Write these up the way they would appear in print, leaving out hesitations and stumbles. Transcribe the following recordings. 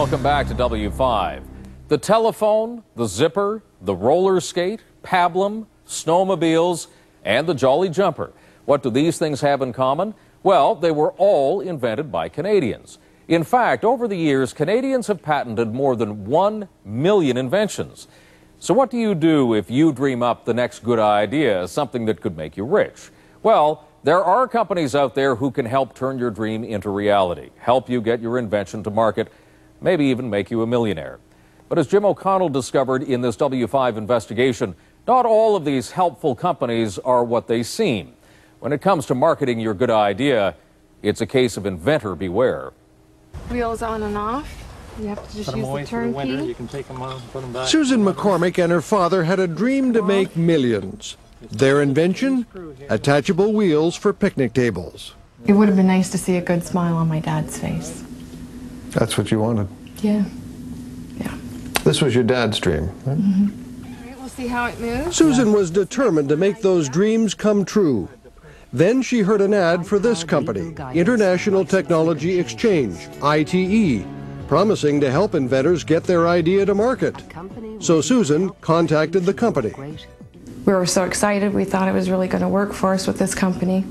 Welcome back to W5. The telephone, the zipper, the roller skate, pablum, snowmobiles, and the Jolly Jumper. What do these things have in common? Well, they were all invented by Canadians. In fact, over the years, Canadians have patented more than 1 million inventions. So what do you do if you dream up the next good idea, something that could make you rich? Well, there are companies out there who can help turn your dream into reality, help you get your invention to market, maybe even make you a millionaire. But as Jim O'Connell discovered in this W5 investigation, not all of these helpful companies are what they seem. When it comes to marketing your good idea, it's a case of inventor beware. Wheels on and off. You have to just use the turn key. You can take them on, put them back. Susan McCormick and her father had a dream to make millions. Their invention? Attachable wheels for picnic tables. It would have been nice to see a good smile on my dad's face. That's what you wanted. Yeah. Yeah. This was your dad's dream, right? Mm-hmm. All right, we'll see how it moves. Susan was determined to make those dreams come true. Then she heard an ad for this company, International Technology Exchange, ITE, promising to help inventors get their idea to market. So Susan contacted the company. We were so excited. We thought it was really going to work for us with this company,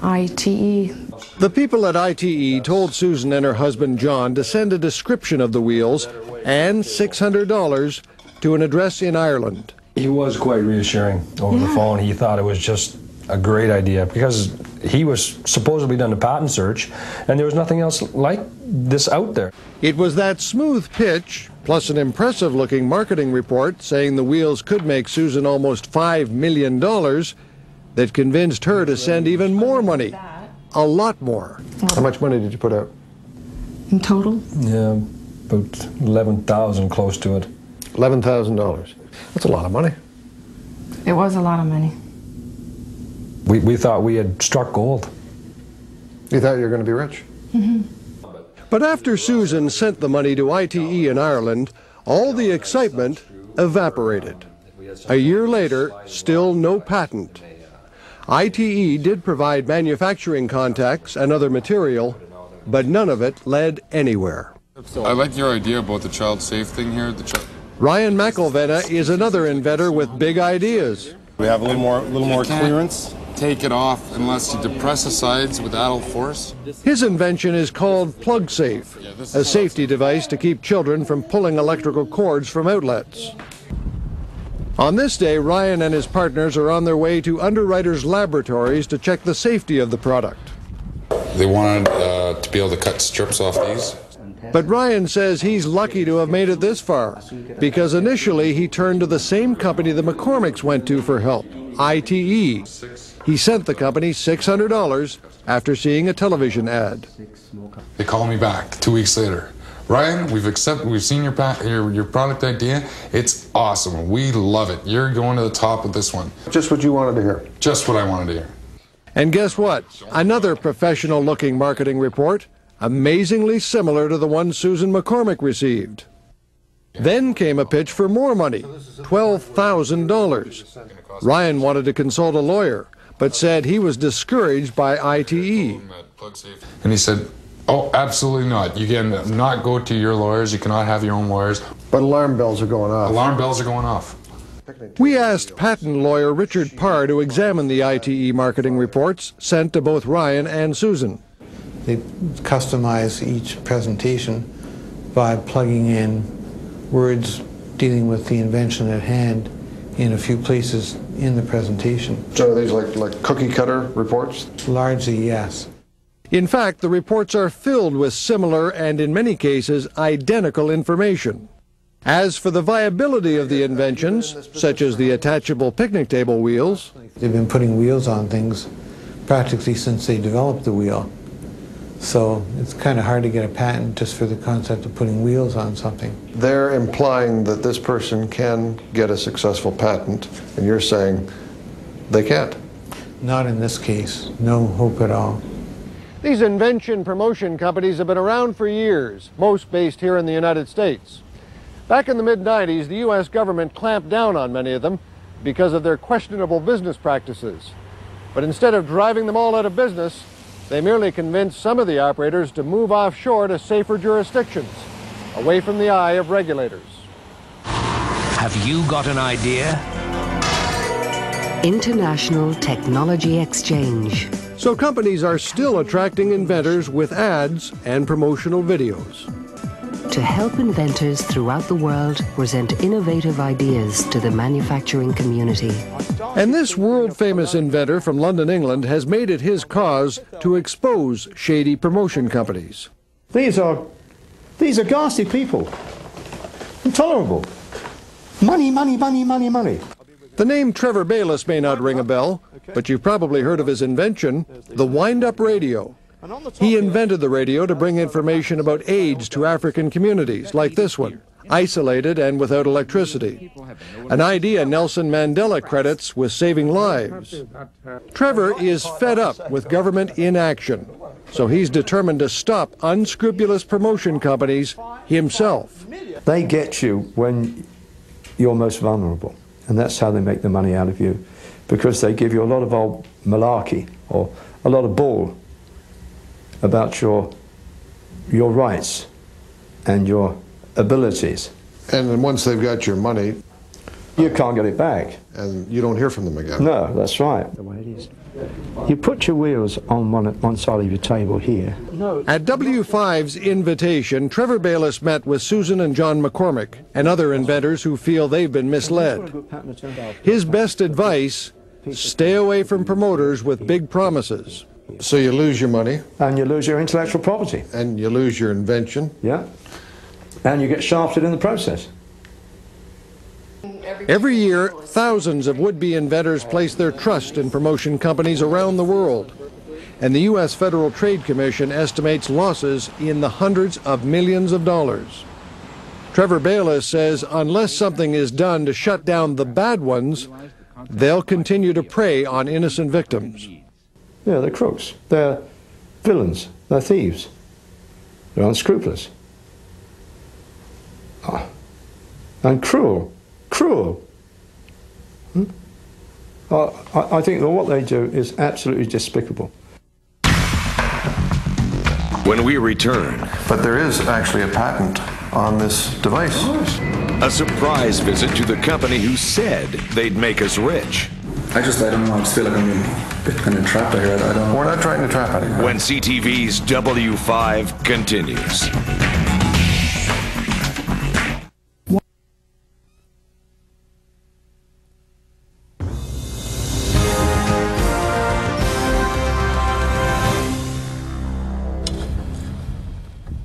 ITE. The people at ITE told Susan and her husband John to send a description of the wheels and $600 to an address in Ireland. He was quite reassuring over the phone. He thought it was just a great idea because he was supposedly done a patent search and there was nothing else like this out there. It was that smooth pitch, plus an impressive looking marketing report saying the wheels could make Susan almost $5 million, that convinced her to send even more money. A lot more. How much money did you put out? In total? Yeah, about 11,000, close to it. $11,000. That's a lot of money. It was a lot of money. We thought we had struck gold. You thought you were going to be rich? Mm-hmm. But after Susan sent the money to ITE in Ireland, all the excitement evaporated. A year later, still no patent. ITE did provide manufacturing contacts and other material, but none of it led anywhere. I like your idea about the child safe thing here. Ryan McElvenna is another inventor with big ideas. We have a little more clearance. Take it off unless you depress the sides with idle force. His invention is called Plug Safe, a safety device to keep children from pulling electrical cords from outlets. On this day, Ryan and his partners are on their way to Underwriters Laboratories to check the safety of the product. They wanted to be able to cut strips off these. But Ryan says he's lucky to have made it this far, because initially he turned to the same company the McCormicks went to for help, ITE. He sent the company $600 after seeing a television ad. They called me back 2 weeks later. Ryan, we've seen your product idea. It's awesome. We love it. You're going to the top with this one. Just what you wanted to hear. Just what I wanted to hear. And guess what? Another professional-looking marketing report, amazingly similar to the one Susan McCormick received. Then came a pitch for more money, $12,000. Ryan wanted to consult a lawyer, but said he was discouraged by ITE. And he said, oh, absolutely not. You cannot go to your lawyers. You cannot have your own lawyers. But alarm bells are going off. Alarm bells are going off. We asked patent lawyer Richard Parr to examine the ITE marketing reports sent to both Ryan and Susan. They customize each presentation by plugging in words dealing with the invention at hand in a few places in the presentation. So are these like cookie cutter reports? Largely, yes. In fact, the reports are filled with similar and, in many cases, identical information. As for the viability of the inventions, such as the attachable picnic table wheels, they've been putting wheels on things practically since they developed the wheel. So it's kind of hard to get a patent just for the concept of putting wheels on something. They're implying that this person can get a successful patent, and you're saying they can't. Not in this case. No hope at all. these invention promotion companies have been around for years, most based here in the United States. Back in the mid-90s, the U.S. government clamped down on many of them because of their questionable business practices. But instead of driving them all out of business, they merely convinced some of the operators to move offshore to safer jurisdictions. away from the eye of regulators. Have you got an idea? International Technology Exchange. So companies are still attracting inventors with ads and promotional videos. To help inventors throughout the world present innovative ideas to the manufacturing community. And this world-famous inventor from London, England, has made it his cause to expose shady promotion companies. These are ghastly people. Intolerable. Money, money, money, money, money. The name Trevor Bayliss may not ring a bell, but you've probably heard of his invention, the wind-up radio. He invented the radio to bring information about AIDS to African communities, like this one, isolated and without electricity. An idea Nelson Mandela credits with saving lives. Trevor is fed up with government inaction, so he's determined to stop unscrupulous promotion companies himself. They get you when you're most vulnerable, and that's how they make the money out of you, because they give you a lot of old malarkey or a lot of bull about your rights and your abilities. And then once they've got your money, you can't get it back. And you don't hear from them again. No, that's right. The way it is. You put your wheels on one side of your table here. At W5's invitation, Trevor Bayliss met with Susan and John McCormick and other inventors who feel they've been misled. His best advice, stay away from promoters with big promises. So you lose your money. And you lose your intellectual property. And you lose your invention. Yeah. And you get shafted in the process. Every year, thousands of would-be inventors place their trust in promotion companies around the world. And the U.S. Federal Trade Commission estimates losses in the hundreds of millions of dollars. Trevor Bayliss says unless something is done to shut down the bad ones, they'll continue to prey on innocent victims. Yeah, they're crooks. They're villains. They're thieves. They're unscrupulous. Oh. And cruel. Cruel. I think that what they do is absolutely despicable. When we return... But there is actually a patent on this device. A surprise visit to the company who said they'd make us rich. I don't know, I just feel like I'm a bit kind of trapped out here. I don't know. We're not trying to trap anyone. When CTV's W5 continues.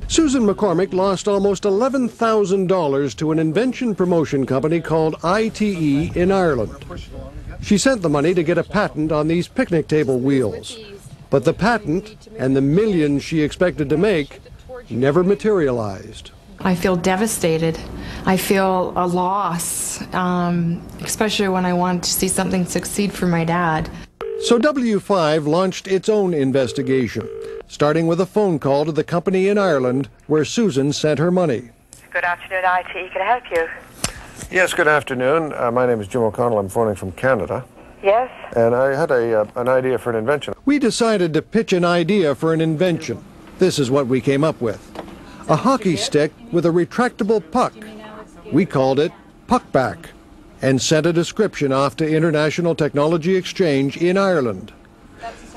Susan McCormick lost almost $11,000 to an invention promotion company called ITE in Ireland. She sent the money to get a patent on these picnic table wheels. But the patent and the millions she expected to make never materialized. I feel devastated. I feel a loss, especially when I want to see something succeed for my dad. So W5 launched its own investigation, starting with a phone call to the company in Ireland where Susan sent her money. Good afternoon, ITE. Can I help you? Yes, good afternoon. My name is Jim O'Connell. I'm phoning from Canada. Yes? And I had an idea for an invention. We decided to pitch an idea for an invention. This is what we came up with. A hockey stick with a retractable puck. We called it Puckback and sent a description off to International Technology Exchange in Ireland.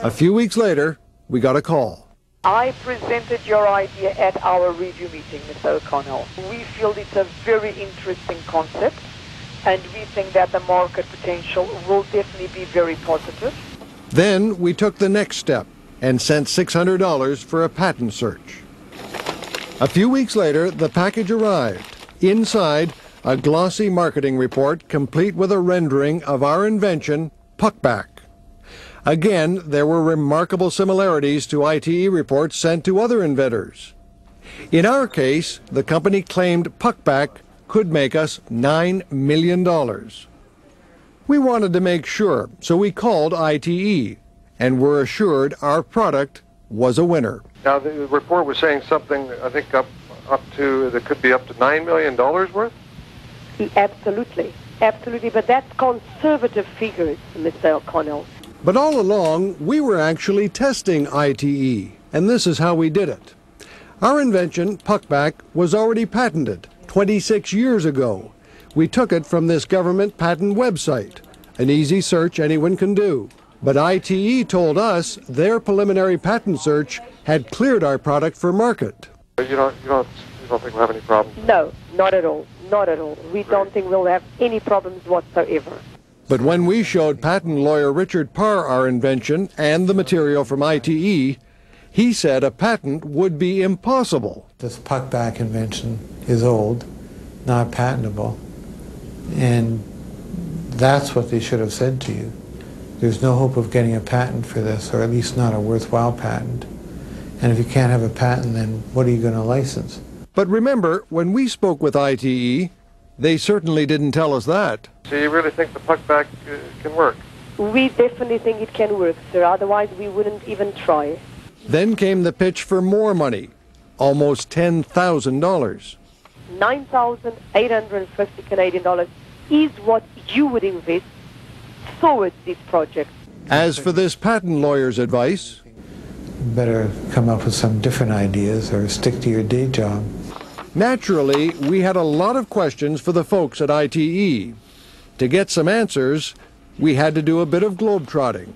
A few weeks later, we got a call. I presented your idea at our review meeting, Mr. O'Connell. We feel it's a very interesting concept, and we think that the market potential will definitely be very positive. Then we took the next step and sent $600 for a patent search. A few weeks later, the package arrived. Inside, a glossy marketing report complete with a rendering of our invention, Puckback. Again, there were remarkable similarities to ITE reports sent to other inventors. In our case, the company claimed Puckback could make us $9 million. We wanted to make sure, so we called ITE and were assured our product was a winner. Now, the report was saying something, I think, up to, that could be up to $9 million worth? Absolutely. Absolutely. But that's conservative figures, Mr. O'Connell. But all along, we were actually testing ITE, and this is how we did it. Our invention, puckback, was already patented 26 years ago. We took it from this government patent website, an easy search anyone can do. But ITE told us their preliminary patent search had cleared our product for market. You don't think we'll have any problems? No, not at all. Not at all. We don't think we'll have any problems whatsoever. But when we showed patent lawyer Richard Parr our invention and the material from ITE, he said a patent would be impossible. This puckback invention is old, not patentable, and that's what they should have said to you. There's no hope of getting a patent for this, or at least not a worthwhile patent. And if you can't have a patent, then what are you going to license? But remember, when we spoke with ITE, they certainly didn't tell us that. So you really think the puckback can work? We definitely think it can work, sir. Otherwise, we wouldn't even try. Then came the pitch for more money, almost $10,000. 9,850 Canadian dollars is what you would invest towards this project. As for this patent lawyer's advice, better come up with some different ideas or stick to your day job. Naturally, we had a lot of questions for the folks at ITE. To get some answers, we had to do a bit of globetrotting.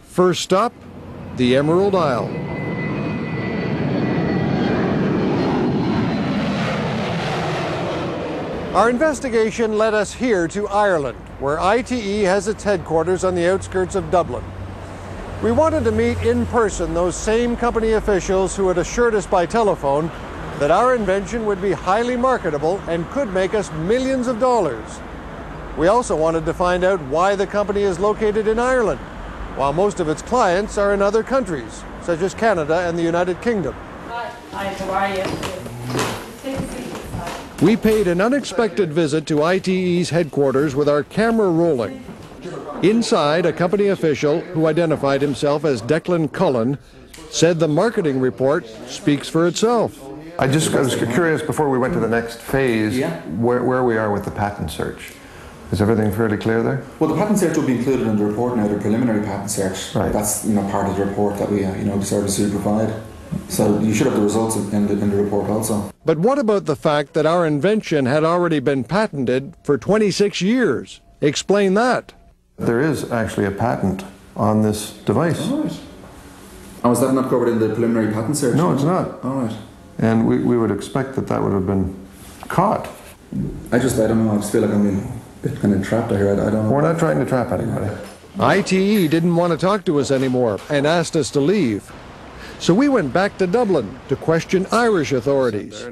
First stop, the Emerald Isle. Our investigation led us here to Ireland, where ITE has its headquarters on the outskirts of Dublin. We wanted to meet in person those same company officials who had assured us by telephone that our invention would be highly marketable and could make us millions of dollars. We also wanted to find out why the company is located in Ireland, while most of its clients are in other countries, such as Canada and the United Kingdom. Hi, how are you? Take a seat. We paid an unexpected visit to ITE's headquarters with our camera rolling. Inside, a company official who identified himself as Declan Cullen said the marketing report speaks for itself. I was curious, before we went to the next phase, where we are with the patent search. Is everything fairly clear there? Well, the patent search will be included in the report now, the preliminary patent search. Right. That's part of the report that we decided to provide. So you should have the results in the report also. But what about the fact that our invention had already been patented for 26 years? Explain that. There is actually a patent on this device. All right. Oh, is that not covered in the preliminary patent search? No, it's not. All right. And we would expect that would have been caught. I don't know, I just feel like I'm being a bit kind of trapped here. I don't know. We're not trying to trap anybody. ITE didn't want to talk to us anymore and asked us to leave. So we went back to Dublin to question Irish authorities.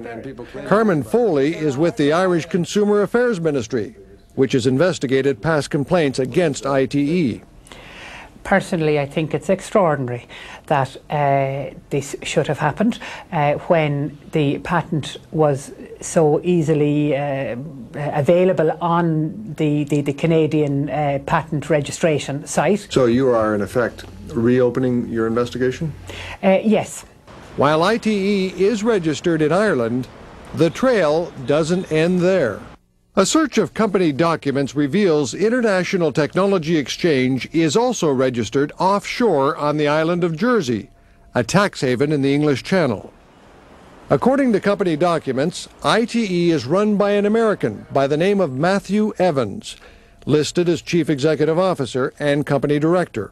Carmen Foley is with the Irish Consumer Affairs Ministry, which has investigated past complaints against ITE. Personally, I think it's extraordinary that this should have happened when the patent was so easily available on the Canadian patent registration site. So you are, in effect, reopening your investigation? Yes. While ITE is registered in Ireland, the trail doesn't end there. A search of company documents reveals International Technology Exchange is also registered offshore on the island of Jersey, a tax haven in the English Channel. According to company documents, ITE is run by an American by the name of Matthew Evans, listed as Chief Executive Officer and Company Director.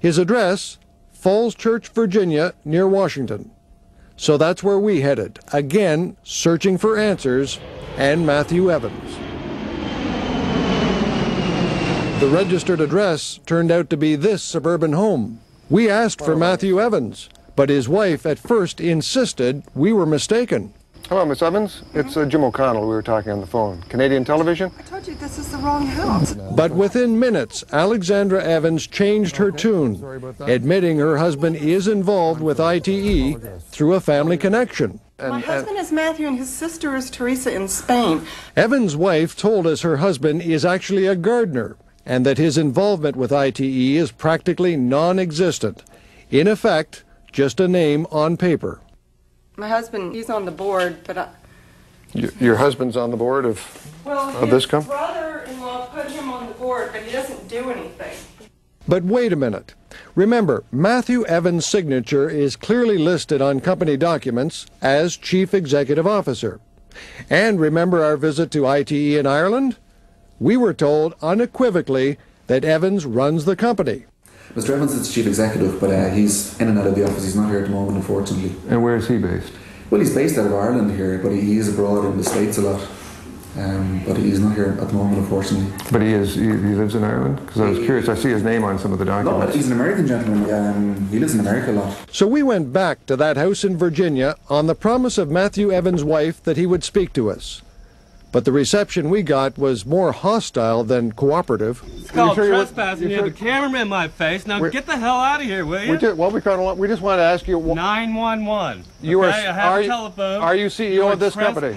His address, Falls Church, Virginia, near Washington. So that's where we headed, again searching for answers and Matthew Evans. The registered address turned out to be this suburban home. We asked for Matthew Evans, but his wife at first insisted we were mistaken. Hello, Miss Evans. It's Jim O'Connell. We were talking on the phone. Canadian television? I told you this is the wrong house. But within minutes, Alexandra Evans changed her tune, admitting her husband is involved with ITE through a family connection. My husband is Matthew and his sister is Teresa in Spain. Evans' wife told us her husband is actually a gardener and that his involvement with ITE is practically non-existent. In effect, just a name on paper. My husband, he's on the board, but Your husband's on the board of this company? Well, his brother-in-law put him on the board, but he doesn't do anything. But wait a minute. Remember, Matthew Evans' signature is clearly listed on company documents as Chief Executive Officer. And remember our visit to ITE in Ireland? We were told unequivocally that Evans runs the company. Mr. Evans is Chief Executive, but he's in and out of the office. He's not here at the moment, unfortunately. And where is he based? Well, he's based out of Ireland here, but he is abroad in the States a lot. But he's not here at the moment, unfortunately. But he lives in Ireland? Because I was curious, I see his name on some of the documents. No, he's an American gentleman. He lives in America a lot. So we went back to that house in Virginia on the promise of Matthew Evans' wife that he would speak to us. But the reception we got was more hostile than cooperative. It's called trespassing. You have a cameraman in my face. Now get the hell out of here, will you? We just want to ask you. 911. You okay, I have a telephone. Are you CEO of this company?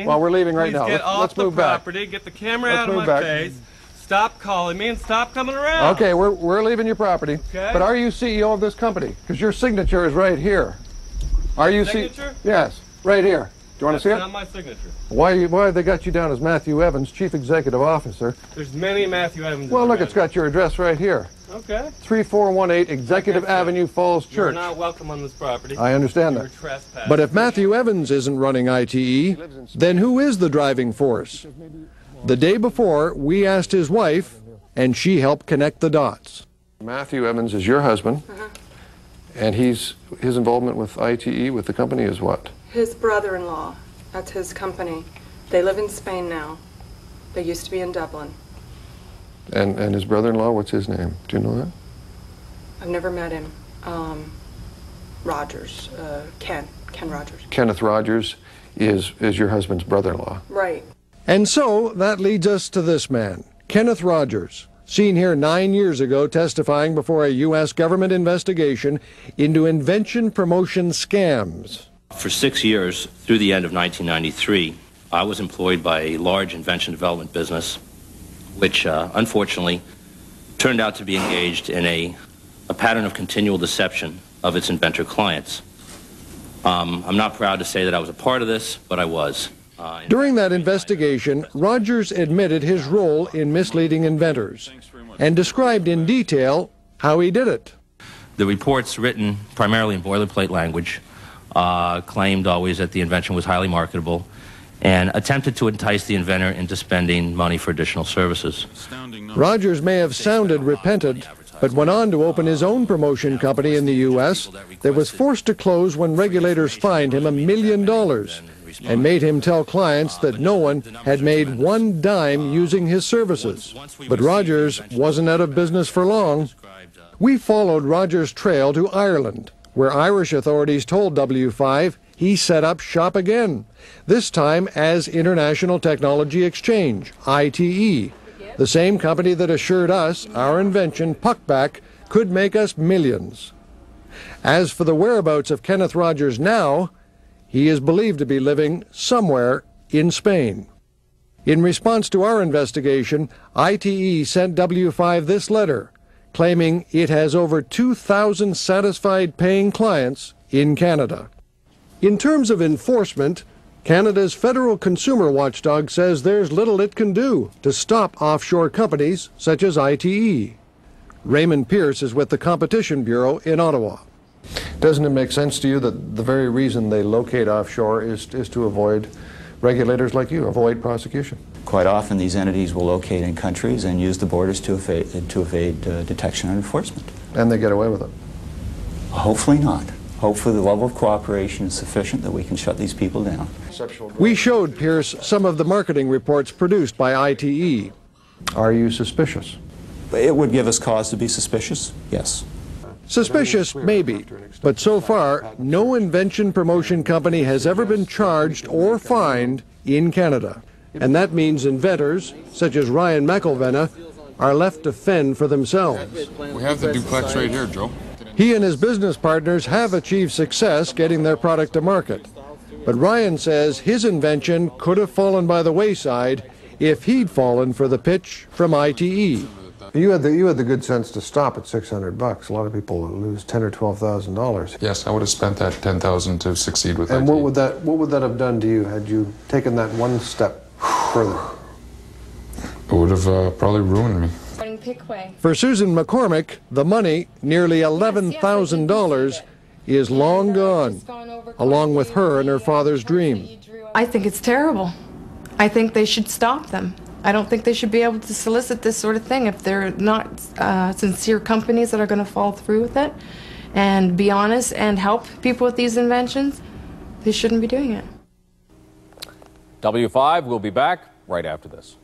Well, we're leaving right now. Get off the property. Get the camera out of my face. Stop calling me and stop coming around. Okay, we're leaving your property. Okay. But are you CEO of this company? Because your signature is right here. Are you signature? Yes, right here. Do you want to see it? That's not my signature. Why have they got you down as Matthew Evans, Chief Executive Officer? There's many Matthew Evans. Well, look, it's got your address right here. Okay. 3418 Executive Avenue, Falls Church. You're not welcome on this property. I understand that. You're trespassing. But if Matthew Evans isn't running ITE, then who is the driving force? The day before, we asked his wife, and she helped connect the dots. Matthew Evans is your husband, and his involvement with ITE, with the company, is what? His brother-in-law. That's his company. They live in Spain now. They used to be in Dublin. And his brother-in-law, what's his name? Do you know that? I've never met him. Rogers. Ken Rogers. Kenneth Rogers is your husband's brother-in-law. Right. And so that leads us to this man, Kenneth Rogers, seen here 9 years ago testifying before a U.S. government investigation into invention promotion scams. For 6 years, through the end of 1993, I was employed by a large invention development business, which unfortunately turned out to be engaged in a pattern of continual deception of its inventor clients. I'm not proud to say that I was a part of this, but I was. During that investigation, Rogers admitted his role in misleading inventors and described in detail how he did it. The reports, written primarily in boilerplate language, claimed always that the invention was highly marketable and attempted to entice the inventor into spending money for additional services. Rogers may have sounded repentant, but went on to open his own promotion company in the U.S. that was forced to close when regulators fined him $1 million and made him tell clients that no one had made one dime using his services. But Rogers wasn't out of business for long. We followed Rogers' trail to Ireland, where Irish authorities told W5 he set up shop again, this time as International Technology Exchange, ITE, the same company that assured us our invention, Puckback, could make us millions. As for the whereabouts of Kenneth Rogers now, he is believed to be living somewhere in Spain. In response to our investigation, ITE sent W5 this letter, claiming it has over 2,000 satisfied paying clients in Canada. In terms of enforcement, Canada's federal consumer watchdog says there's little it can do to stop offshore companies such as ITE. Raymond Pierce is with the Competition Bureau in Ottawa. Doesn't it make sense to you that the very reason they locate offshore is to avoid regulators like you, avoid prosecution? Quite often these entities will locate in countries and use the borders to evade detection and enforcement. And they get away with it? Hopefully not. Hopefully the level of cooperation is sufficient that we can shut these people down. We showed Pierce some of the marketing reports produced by ITE. Are you suspicious? It would give us cause to be suspicious, yes. Suspicious, maybe, but so far, no invention promotion company has ever been charged or fined in Canada. And that means inventors, such as Ryan McElvenna, are left to fend for themselves. We have the duplex right here, Joe. He and his business partners have achieved success getting their product to market. But Ryan says his invention could have fallen by the wayside if he'd fallen for the pitch from ITE. You had the good sense to stop at $600. A lot of people lose $10,000 or $12,000. Yes, I would have spent that $10,000 to succeed with that. And what would that have done to you had you taken that one step further? It would have probably ruined me. For Susan McCormick, the money, nearly $11,000, is long gone, along with her and her father's dream. I think it's terrible. I think they should stop them. I don't think they should be able to solicit this sort of thing if they're not sincere companies that are going to follow through with it and be honest and help people with these inventions. They shouldn't be doing it. W5 will be back right after this.